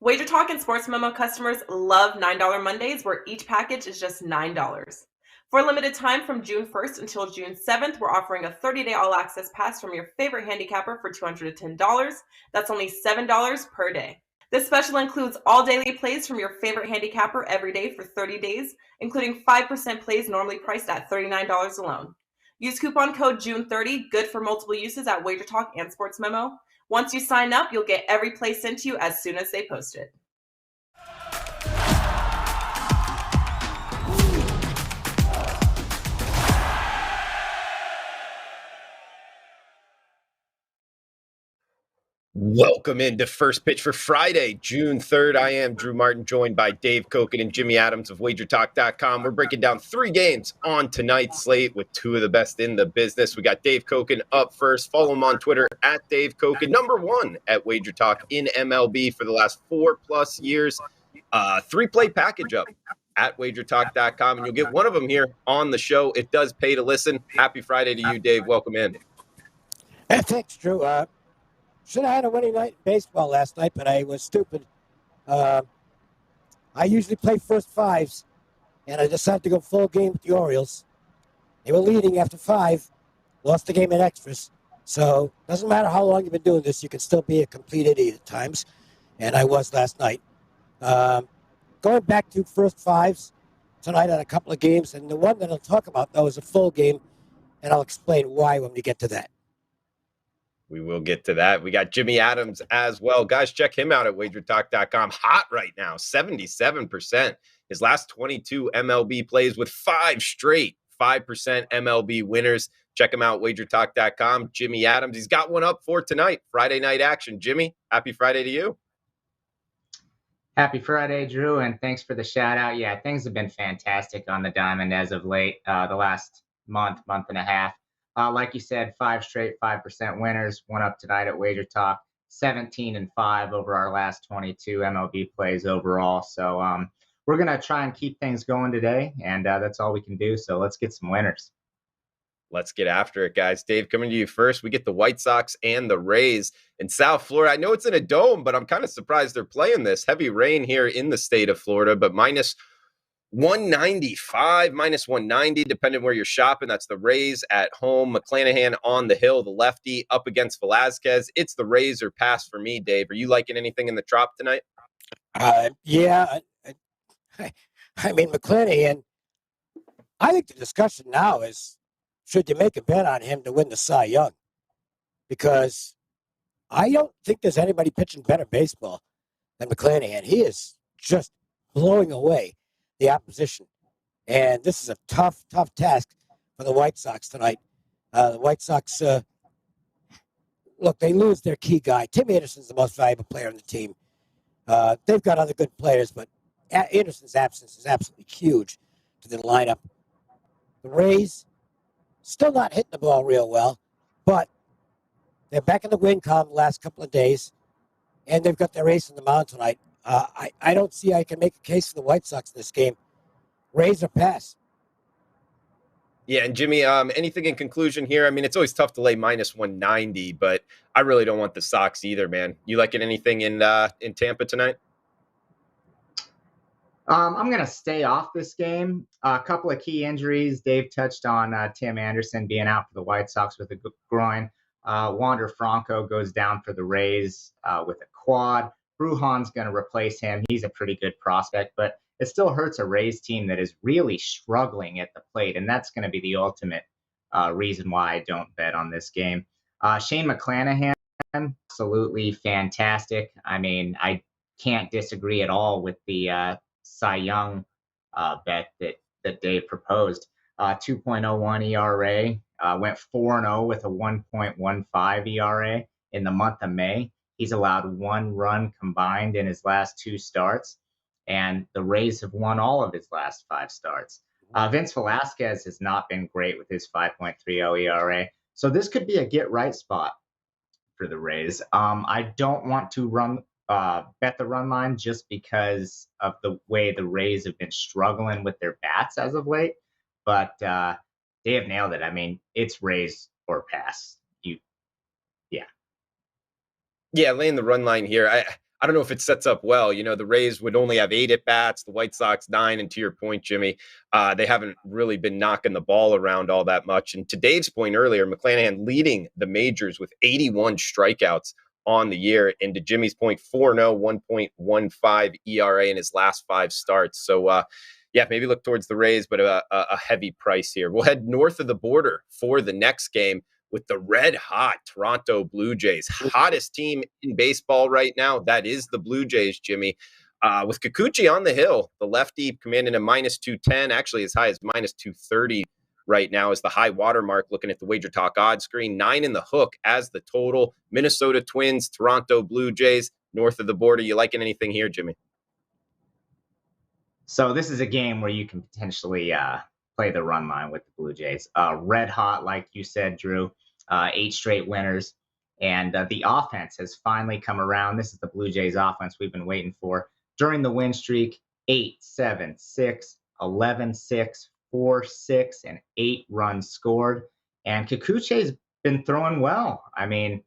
WagerTalk and Sports Memo customers love $9 Mondays, where each package is just $9. For a limited time from June 1st until June 7th, we're offering a 30-day all-access pass from your favorite handicapper for $210. That's only $7 per day. This special includes all daily plays from your favorite handicapper every day for 30 days, including 5% plays normally priced at $39 alone. Use coupon code June30, good for multiple uses at WagerTalk and Sports Memo. Once you sign up, you'll get every play sent to you as soon as they post it. Welcome into First Pitch for Friday, June 3rd. I am Drew Martin, joined by Dave Cokin and Jimmy Adams of WagerTalk.com. We're breaking down 3 games on tonight's slate with 2 of the best in the business. We got Dave Cokin up first. Follow him on Twitter at Dave Cokin, #1 at WagerTalk in MLB for the last 4+ years. 3-play package up at WagerTalk.com, and you'll get one of them here on the show. It does pay to listen. Happy Friday to you, Dave. Welcome in. Hey, thanks, Drew. Should have had a winning night in baseball last night, but I was stupid. I usually play first 5s, and I decided to go full game with the Orioles. They were leading after 5, lost the game in extras. So doesn't matter how long you've been doing this, you can still be a complete idiot at times, and I was last night. Going back to first 5s tonight on a couple of games, and the one that I'll talk about, though, is a full game, and I'll explain why when we get to that. We will get to that. We got Jimmy Adams as well. Guys, check him out at WagerTalk.com. Hot right now, 77%. His last 22 MLB plays with 5 straight 5% MLB winners. Check him out, WagerTalk.com. Jimmy Adams, he's got one up for tonight. Friday night action. Jimmy, happy Friday to you. Happy Friday, Drew, and thanks for the shout out. Yeah, things have been fantastic on the diamond as of late, the last month and a half. Like you said, 5 straight 5% winners. One up tonight at WagerTalk, 17-5 over our last 22 MLB plays overall. So we're going to try and keep things going today, and that's all we can do. So let's get some winners. Let's get after it, guys. Dave, coming to you first. We get the White Sox and the Rays in South Florida. I know it's in a dome, but I'm kind of surprised they're playing this. Heavy rain here in the state of Florida, but minus 195, minus 190, depending where you're shopping. That's the Rays at home. McClanahan on the hill, the lefty, up against Velasquez. It's the Rays or pass for me, Dave. Are you liking anything in the Trop tonight? Yeah. I mean, McClanahan, I think the discussion now is, should you make a bet on him to win the Cy Young? Because I don't think there's anybody pitching better baseball than McClanahan. He is just blowing away the opposition. And this is a tough task for the White Sox tonight. The White Sox, look, they lose their key guy. Tim Anderson's the most valuable player on the team. They've got other good players, but Anderson's absence is absolutely huge to the lineup. The Rays, still not hitting the ball real well, but they're back in the win column the last couple of days, and they've got their ace in the mound tonight. I don't see I can make a case for the White Sox in this game. Rays or pass. Yeah, and Jimmy, anything in conclusion here? I mean, it's always tough to lay minus 190, but I really don't want the Sox either, man. You liking anything in Tampa tonight? I'm going to stay off this game. A couple of key injuries. Dave touched on Tim Anderson being out for the White Sox with a groin. Wander Franco goes down for the Rays with a quad. Brujan's going to replace him. He's a pretty good prospect, but it still hurts a Rays team that is really struggling at the plate, and that's going to be the ultimate reason why I don't bet on this game. Shane McClanahan, absolutely fantastic. I mean, I can't disagree at all with the Cy Young bet that Dave proposed. 2.01 ERA, went 4-0 with a 1.15 ERA in the month of May. He's allowed 1 run combined in his last 2 starts, and the Rays have won all of his last 5 starts. Vince Velasquez has not been great with his 5.30 ERA, so this could be a get-right spot for the Rays. I don't want to bet the run line just because of the way the Rays have been struggling with their bats as of late, but they have nailed it. I mean, it's Rays or pass. Yeah, laying the run line here. I don't know if it sets up well. The Rays would only have 8 at bats, the White Sox 9. And to your point, Jimmy, they haven't really been knocking the ball around all that much. And to Dave's point earlier, McClanahan leading the majors with 81 strikeouts on the year. And to Jimmy's point, 4.0, 1.15 ERA in his last 5 starts. So, maybe look towards the Rays, but a heavy price here. We'll head north of the border for the next game with the red-hot Toronto Blue Jays. Hottest team in baseball right now. That is the Blue Jays, Jimmy. With Kikuchi on the hill, the lefty commanding a -210, actually as high as -230 right now is the high water mark, looking at the WagerTalk odds screen. 9 in the hook as the total. Minnesota Twins, Toronto Blue Jays, north of the border. You liking anything here, Jimmy? So this is a game where you can potentially play the run line with the Blue Jays. Red hot, like you said, Drew. 8 straight winners. And the offense has finally come around. This is the Blue Jays offense we've been waiting for. During the win streak, 8, 7, 6, 11, 6, 4, 6, and 8 runs scored. And Kikuchi's been throwing well. I mean,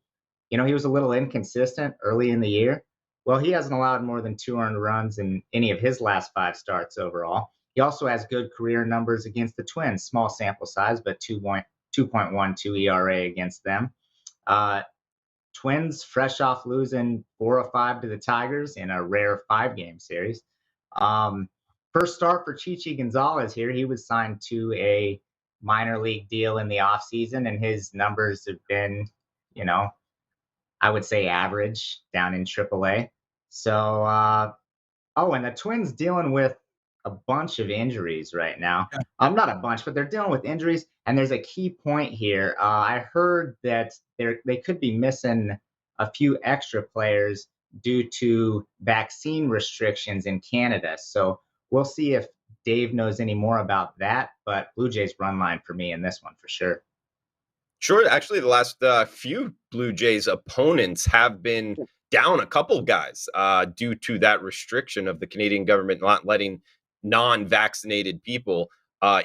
he was a little inconsistent early in the year. Well, he hasn't allowed more than 2 earned runs in any of his last 5 starts overall. He also has good career numbers against the Twins. Small sample size, but 2.12 ERA against them. Twins fresh off losing 4-5 to the Tigers in a rare 5-game series. First start for Chichi Gonzalez here. He was signed to a minor league deal in the offseason, and his numbers have been, I would say average down in AAA. So, and the Twins dealing with a bunch of injuries right now. Not a bunch, but they're dealing with injuries. And there's a key point here. I heard that they could be missing a few extra players due to vaccine restrictions in Canada. So we'll see if Dave knows any more about that. But Blue Jays run line for me in this one for sure. Sure. Actually, the last few Blue Jays opponents have been down a couple guys due to that restriction of the Canadian government not letting non-vaccinated people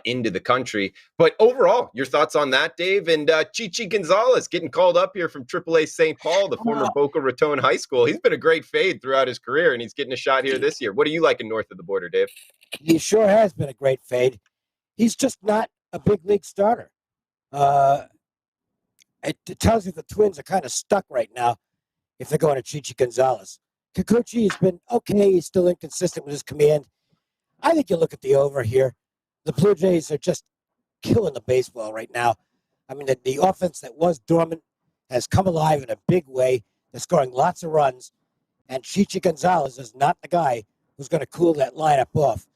into the country. But overall, your thoughts on that, Dave? And Chichi Gonzalez getting called up here from AAA St. Paul, the former Boca Raton High School. He's been a great fade throughout his career, and he's getting a shot here this year. What are you liking north of the border, Dave? He sure has been a great fade. He's just not a big league starter. It tells you the Twins are kind of stuck right now if they're going to Chichi Gonzalez. Kikuchi has been okay. He's still inconsistent with his command. I think you look at the over here. The Blue Jays are just killing the baseball right now. I mean, the offense that was dormant has come alive in a big way. They're scoring lots of runs. And Chichi Gonzalez is not the guy who's going to cool that lineup off.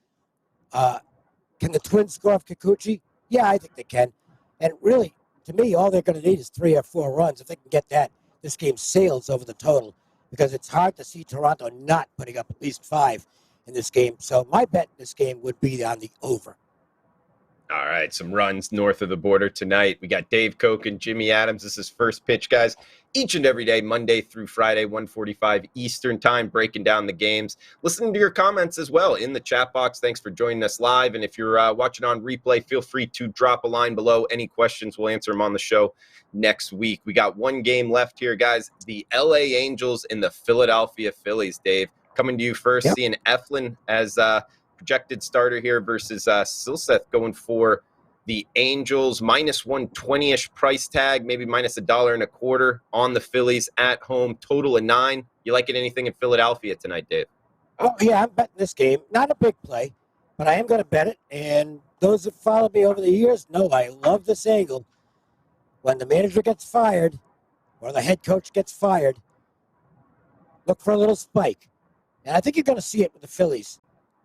Can the Twins score off Kikuchi? Yeah, I think they can. And really, to me, all they're going to need is 3 or 4 runs. If they can get that, this game sails over the total because it's hard to see Toronto not putting up at least 5 in this game. So my bet in this game would be on the over. All right, some runs north of the border tonight. We got Dave Cokin, Jimmy Adams. This is First Pitch, guys. Each and every day, Monday through Friday, 1:45 Eastern time, breaking down the games. Listening to your comments as well in the chat box. Thanks for joining us live. And if you're watching on replay, feel free to drop a line below. Any questions, we'll answer them on the show next week. We got one game left here, guys. The LA Angels and the Philadelphia Phillies, Dave. Coming to you first, seeing Eflin as projected starter here versus Silseth going for the Angels, -120-ish price tag, maybe -$1.25 on the Phillies at home, total of 9. You liking anything in Philadelphia tonight, Dave? Oh, yeah, I'm betting this game. Not a big play, but I am going to bet it. And those that followed me over the years know I love this angle. When the manager gets fired or the head coach gets fired, look for a little spike. And I think you're going to see it with the Phillies.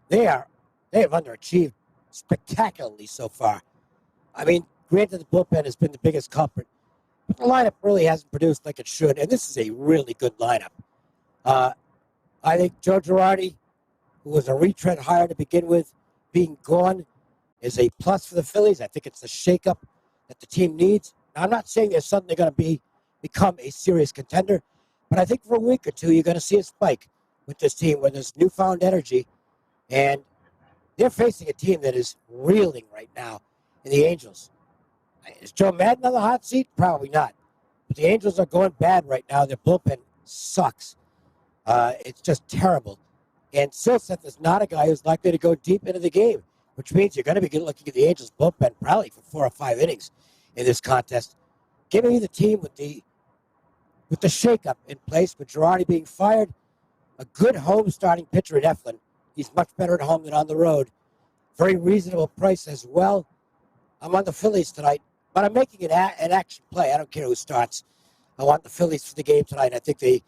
They have underachieved spectacularly so far. I mean, granted, the bullpen has been the biggest culprit, but the lineup really hasn't produced like it should, and this is a really good lineup. I think Joe Girardi, who was a retread hire to begin with, being gone is a plus for the Phillies. I think it's the shakeup that the team needs. Now, I'm not saying they're suddenly going to become a serious contender, but I think for a week or two, you're going to see a spike with this team where there's newfound energy. And they're facing a team that is reeling right now in the Angels. Is Joe Madden on the hot seat? Probably not. But the Angels are going bad right now. Their bullpen sucks. It's just terrible. And Silseth is not a guy who's likely to go deep into the game, which means you're going to be looking at the Angels bullpen probably for 4 or 5 innings in this contest. Give me the team with the shakeup in place, with Girardi being fired, a good home starting pitcher in Eflin. He's much better at home than on the road. Very reasonable price as well. I'm on the Phillies tonight, but I'm making an action play. I don't care who starts. I want the Phillies for the game tonight. I think they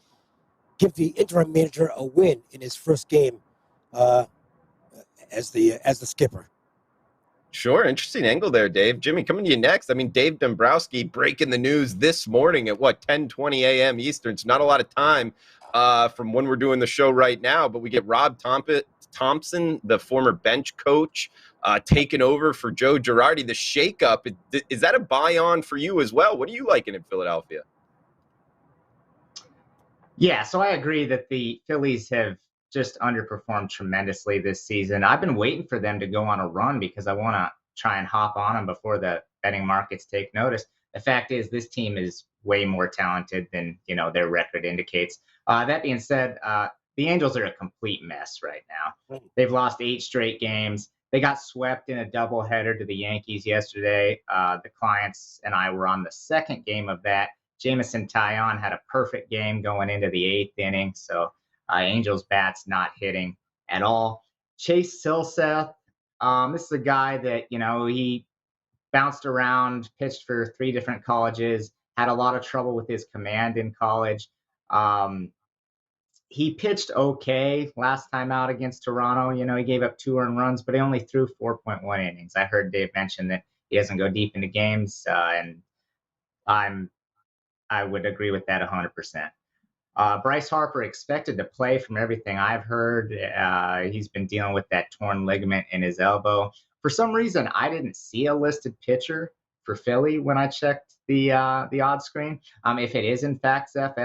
give the interim manager a win in his first game as the skipper. Sure. Interesting angle there, Dave. Jimmy, coming to you next. I mean, Dave Dombrowski breaking the news this morning at 10:20 a.m. Eastern. It's not a lot of time from when we're doing the show right now, but we get Rob Thompson, the former bench coach, taking over for Joe Girardi. The shakeup, is that a buy-on for you as well? What are you liking in Philadelphia? Yeah, so I agree that the Phillies have just underperformed tremendously this season. I've been waiting for them to go on a run because I want to try and hop on them before the betting markets take notice. The fact is, this team is way more talented than their record indicates. That being said, the Angels are a complete mess right now. They've lost 8 straight games. They got swept in a doubleheader to the Yankees yesterday. The clients and I were on the second game of that. Jameson Taillon had a perfect game going into the 8th inning. So Angels bats not hitting at all. Chase Silseth, this is a guy that, he bounced around, pitched for 3 different colleges, had a lot of trouble with his command in college. He pitched okay last time out against Toronto. He gave up 2 earned runs, but he only threw 4.1 innings. I heard Dave mention that he doesn't go deep into games, and I would agree with that 100%. Bryce Harper expected to play from everything I've heard. He's been dealing with that torn ligament in his elbow. For some reason, I didn't see a listed pitcher for Philly when I checked the odds screen. If it is in fact Zach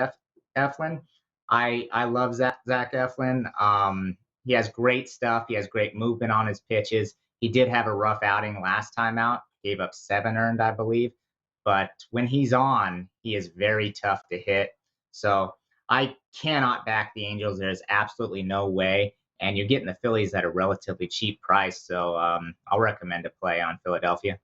Eflin, I love Zach Eflin. He has great stuff. He has great movement on his pitches. He did have a rough outing last time out. Gave up 7 earned, I believe. But when he's on, he is very tough to hit. So I cannot back the Angels. There's absolutely no way. And you're getting the Phillies at a relatively cheap price. So I'll recommend a play on Philadelphia.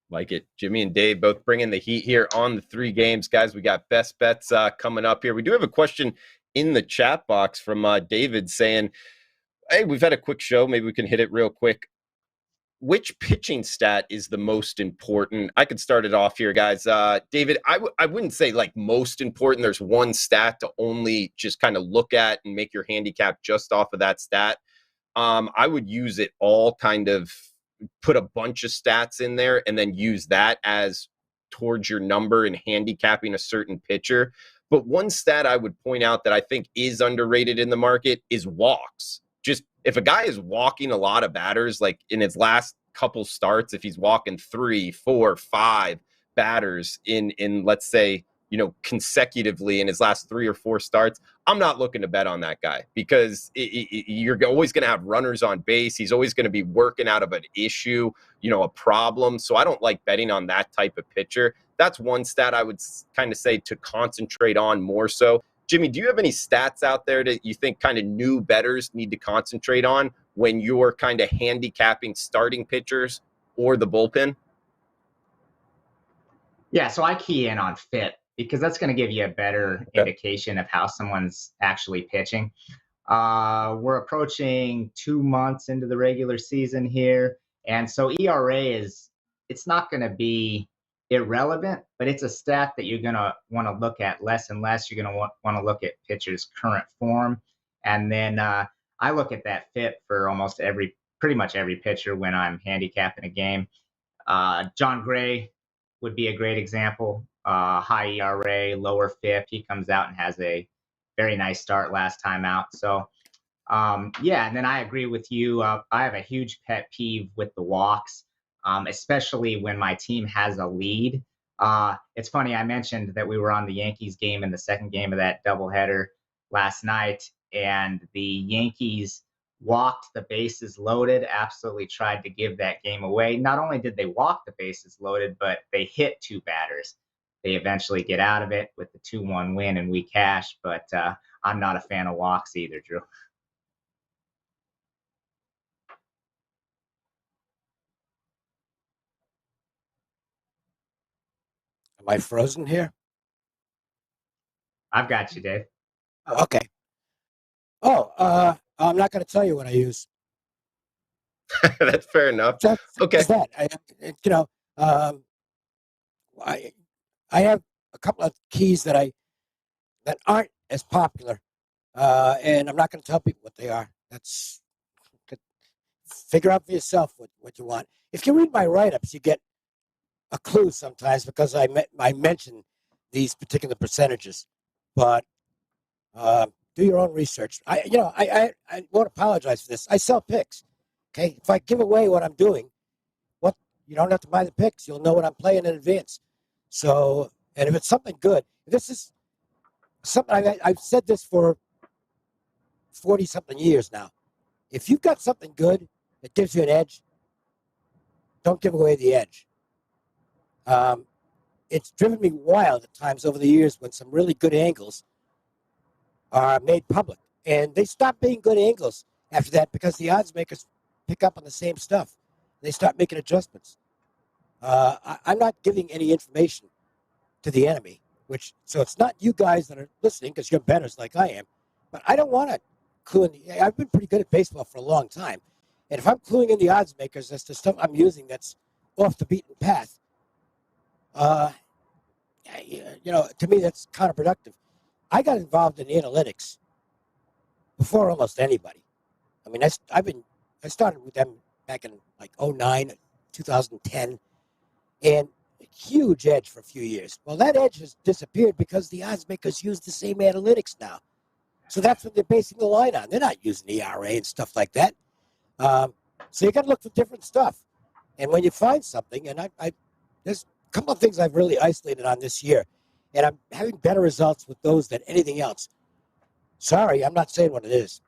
Like it. Jimmy and Dave both bringing the heat here on the 3 games. Guys, we got best bets coming up here. We do have a question in the chat box from David saying, hey, we've had a quick show. Maybe we can hit it real quick. Which pitching stat is the most important? I could start it off here, guys. David, I wouldn't say like most important. There's one stat to only just kind of look at and make your handicap just off of that stat. I would use it all, kind of put a bunch of stats in there and then use that as towards your number and handicapping a certain pitcher. But one stat I would point out that I think is underrated in the market is walks. Just if a guy is walking a lot of batters, like in his last couple starts, if he's walking 3, 4, 5 batters in let's say, consecutively in his last 3 or 4 starts, I'm not looking to bet on that guy because you're always going to have runners on base. He's always going to be working out of an issue, a problem. So I don't like betting on that type of pitcher. That's one stat I would kind of say to concentrate on more so. Jimmy, do you have any stats out there that you think kind of new bettors need to concentrate on when you're kind of handicapping starting pitchers or the bullpen? Yeah, so I key in on fit because that's going to give you a better indication of how someone's actually pitching. We're approaching 2 months into the regular season here. And so ERA it's not going to be irrelevant, but it's a stat that you're going to want to look at less and less. You're going to want to look at pitchers' current form. And then I look at that fit for pretty much every pitcher when I'm handicapping a game. John Gray would be a great example. High ERA, lower FIP. He comes out and has a very nice start last time out. So, and then I agree with you. I have a huge pet peeve with the walks, especially when my team has a lead. It's funny, I mentioned that we were on the Yankees game in the second game of that doubleheader last night, and the Yankees walked the bases loaded, absolutely tried to give that game away. Not only did they walk the bases loaded, but they hit 2 batters. they eventually get out of it with the 2-1 win and we cash. But I'm not a fan of walks either, Drew. Am I frozen here? I've got you, Dave. Oh, okay. I'm not going to tell you what I use. That's fair enough. Okay. Is that I have a couple of keys that aren't as popular, and I'm not going to tell people what they are. Figure out for yourself what you want. If you read my write-ups, you get a clue sometimes because I mention these particular percentages, but do your own research. I won't apologize for this. I sell picks. Okay, if I give away what I'm doing, you don't have to buy the picks. You'll know what I'm playing in advance. So, and if it's something good, this is something I've said this for 40-something years now. If you've got something good that gives you an edge, don't give away the edge. It's driven me wild at times over the years when some really good angles are made public. And they stop being good angles after that because the odds makers pick up on the same stuff. They start making adjustments. I'm not giving any information to the enemy, so it's not you guys that are listening because you're bettors like I am. But I don't want to clue in. I've been pretty good at baseball for a long time. And if I'm cluing in the odds makers as to stuff I'm using that's off the beaten path, to me that's counterproductive. I got involved in analytics before almost anybody. I mean, I started with them back in like 09, 2010, and a huge edge for a few years. Well, that edge has disappeared because the odds makers use the same analytics now. So that's what they're basing the line on. They're not using ERA and stuff like that. So you got to look for different stuff. And when you find something, and there's a couple of things I've really isolated on this year, and I'm having better results with those than anything else. Sorry, I'm not saying what it is.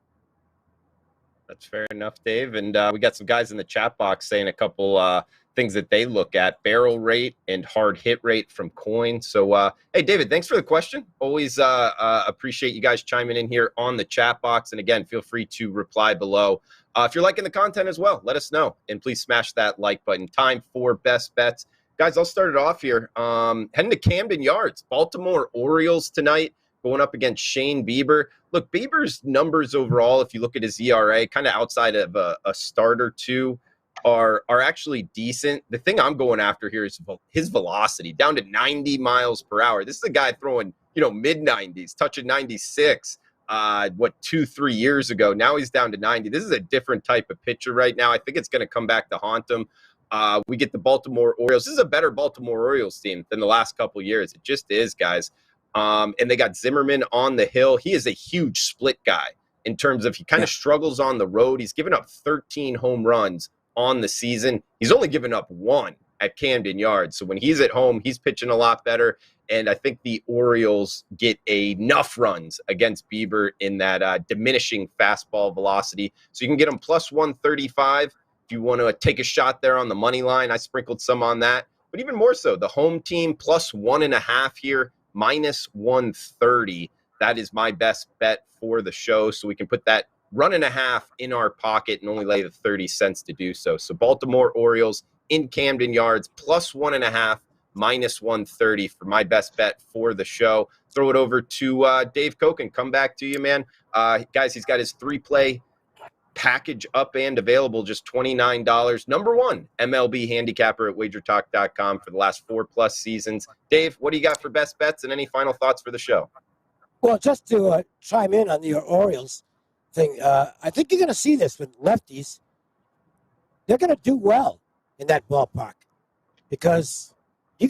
That's fair enough, Dave. And we got some guys in the chat box saying a couple things that they look at: barrel rate and hard hit rate from coin. So, hey, David, thanks for the question. Always appreciate you guys chiming in here on the chat box. And again, feel free to reply below. If you're liking the content as well, let us know. And please smash that like button. Time for best bets. Guys, I'll start it off here. Heading to Camden Yards. Baltimore Orioles tonight going up against Shane Bieber. Look, Bieber's numbers overall, if you look at his ERA, kind of outside of a start or two, are actually decent. The thing I'm going after here is his velocity, down to 90 miles per hour. This is a guy throwing, mid-90s, touching 96, 2-3 years ago. Now he's down to 90. This is a different type of pitcher right now. I think it's going to come back to haunt him. We get the Baltimore Orioles. This is a better Baltimore Orioles team than the last couple of years. It just is, guys. And they got Zimmerman on the hill. He is a huge split guy in terms of he kind of struggles on the road. He's given up 13 home runs on the season. He's only given up 1 at Camden Yards. So when he's at home, he's pitching a lot better. And I think the Orioles get enough runs against Bieber in that diminishing fastball velocity. So you can get them plus 135 if you want to take a shot there on the money line. I sprinkled some on that. But even more so, the home team plus 1.5 here, minus 130. That is my best bet for the show. So we can put that 1.5 in our pocket and only lay the 30 cents to do so. So Baltimore Orioles in Camden Yards, plus 1.5, minus 130 for my best bet for the show. Throw it over to Dave Cokin. Come back to you, man. Guys, he's got his 3-play package up and available, just $29. Number one MLB handicapper at WagerTalk.com for the last 4+ seasons. Dave, what do you got for best bets and any final thoughts for the show? Well, just to chime in on the Orioles thing, I think you're going to see this with lefties. They're going to do well in that ballpark because you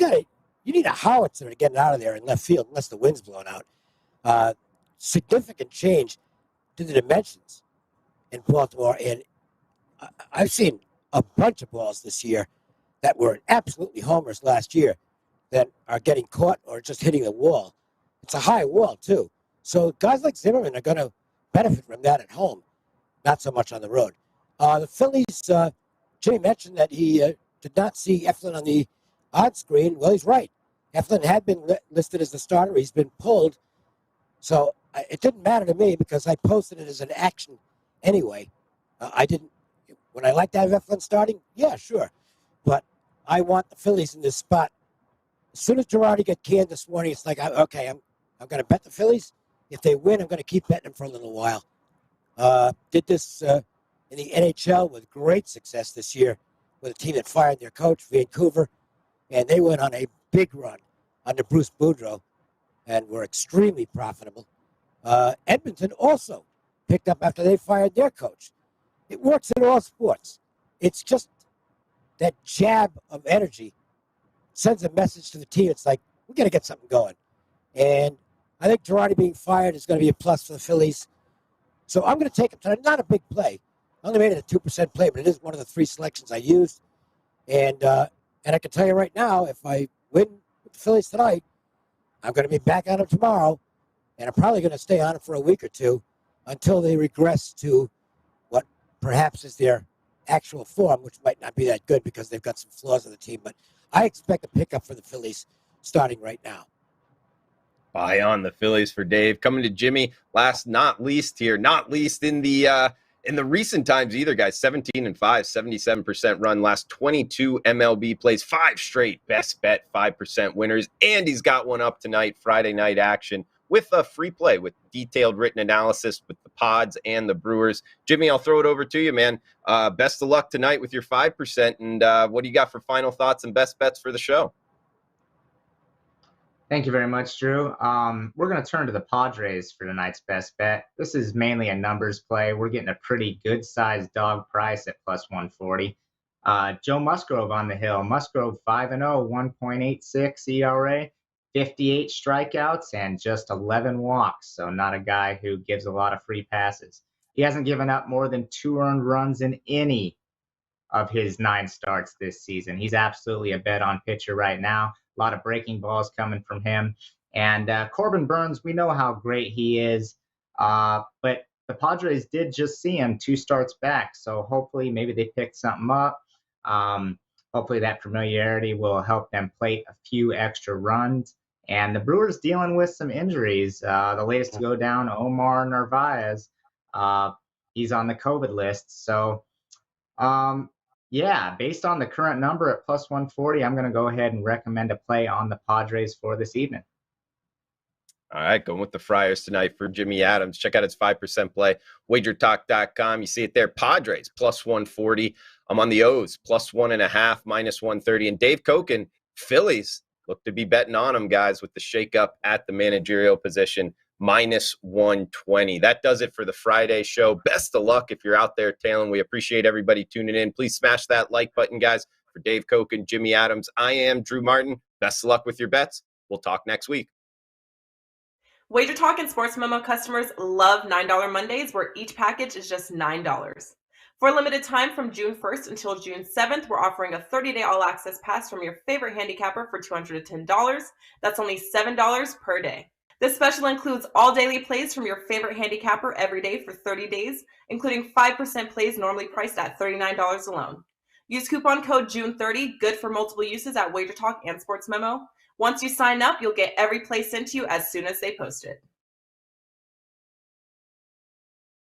need a howitzer to get it out of there in left field unless the wind's blowing out. Significant change to the dimensions in Baltimore, and I've seen a bunch of balls this year that were absolutely homers last year that are getting caught or just hitting the wall. It's a high wall, too. So guys like Zimmerman are going to benefit from that at home, not so much on the road. The Phillies, Jay mentioned that he did not see Eflin on the odds screen. Well, he's right. Eflin had been listed as the starter. He's been pulled. So it didn't matter to me because I posted it as an action anyway. I didn't. Would I like to have Eflin starting? Yeah, sure. But I want the Phillies in this spot. As soon as Girardi got canned this morning, it's like, okay, I'm going to bet the Phillies. If they win, I'm going to keep betting them for a little while. Did this in the NHL with great success this year with a team that fired their coach, Vancouver, and they went on a big run under Bruce Boudreau and were extremely profitable. Edmonton also picked up after they fired their coach. It works in all sports. It's just that jab of energy sends a message to the team. It's like, we got to get something going. And I think Girardi being fired is going to be a plus for the Phillies. So I'm going to take him tonight. Not a big play. I only made it a 2% play, but it is one of the 3 selections I used. And I can tell you right now, if I win with the Phillies tonight, I'm going to be back on him tomorrow. And I'm probably going to stay on him for a week or two until they regress to what perhaps is their actual form, which might not be that good because they've got some flaws in the team. But I expect a pickup for the Phillies starting right now. Buy on the Phillies for Dave. Coming to Jimmy, last not least here, not least in the recent times either, guys. 17-5, 77% run, last 22 MLB plays, 5 straight best bet 5% winners, and he's got one up tonight, Friday night action with a free play with detailed written analysis with the Pods and the Brewers. Jimmy, I'll throw it over to you, man. Best of luck tonight with your 5%, and what do you got for final thoughts and best bets for the show? Thank you very much, Drew. We're going to turn to the Padres for tonight's best bet. This is mainly a numbers play. We're getting a pretty good-sized dog price at plus 140. Joe Musgrove on the hill. Musgrove 5-0, 1.86 ERA, 58 strikeouts, and just 11 walks. So not a guy who gives a lot of free passes. He hasn't given up more than 2 earned runs in any of his 9 starts this season. He's absolutely a bet-on pitcher right now. A lot of breaking balls coming from him. And Corbin Burns, we know how great he is. But the Padres did just see him 2 starts back. So hopefully maybe they picked something up. Hopefully that familiarity will help them plate a few extra runs. And the Brewers dealing with some injuries. The latest to go down, Omar Narvaez. He's on the COVID list. So, yeah, based on the current number at plus 140, I'm going to go ahead and recommend a play on the Padres for this evening. All right, going with the Friars tonight for Jimmy Adams. Check out his 5% play, WagerTalk.com. You see it there, Padres, plus 140. I'm on the O's, plus 1.5, minus 130. And Dave Cokin, Phillies, look to be betting on them, guys, with the shakeup at the managerial position, minus 120. That does it for the Friday show. Best of luck if you're out there tailing. We appreciate everybody tuning in. Please smash that like button, guys. For Dave Cokin, Jimmy Adams, I am Drew Martin. Best of luck with your bets. We'll talk next week. WagerTalk and Sports Memo customers love $9 Mondays, where each package is just $9. For a limited time from June 1st until June 7th, we're offering a 30-day all-access pass from your favorite handicapper for $210. That's only $7 per day. This special includes all daily plays from your favorite handicapper every day for 30 days, including 5% plays normally priced at $39 alone. Use coupon code June30, good for multiple uses at WagerTalk and Sports Memo. Once you sign up, you'll get every play sent to you as soon as they post it.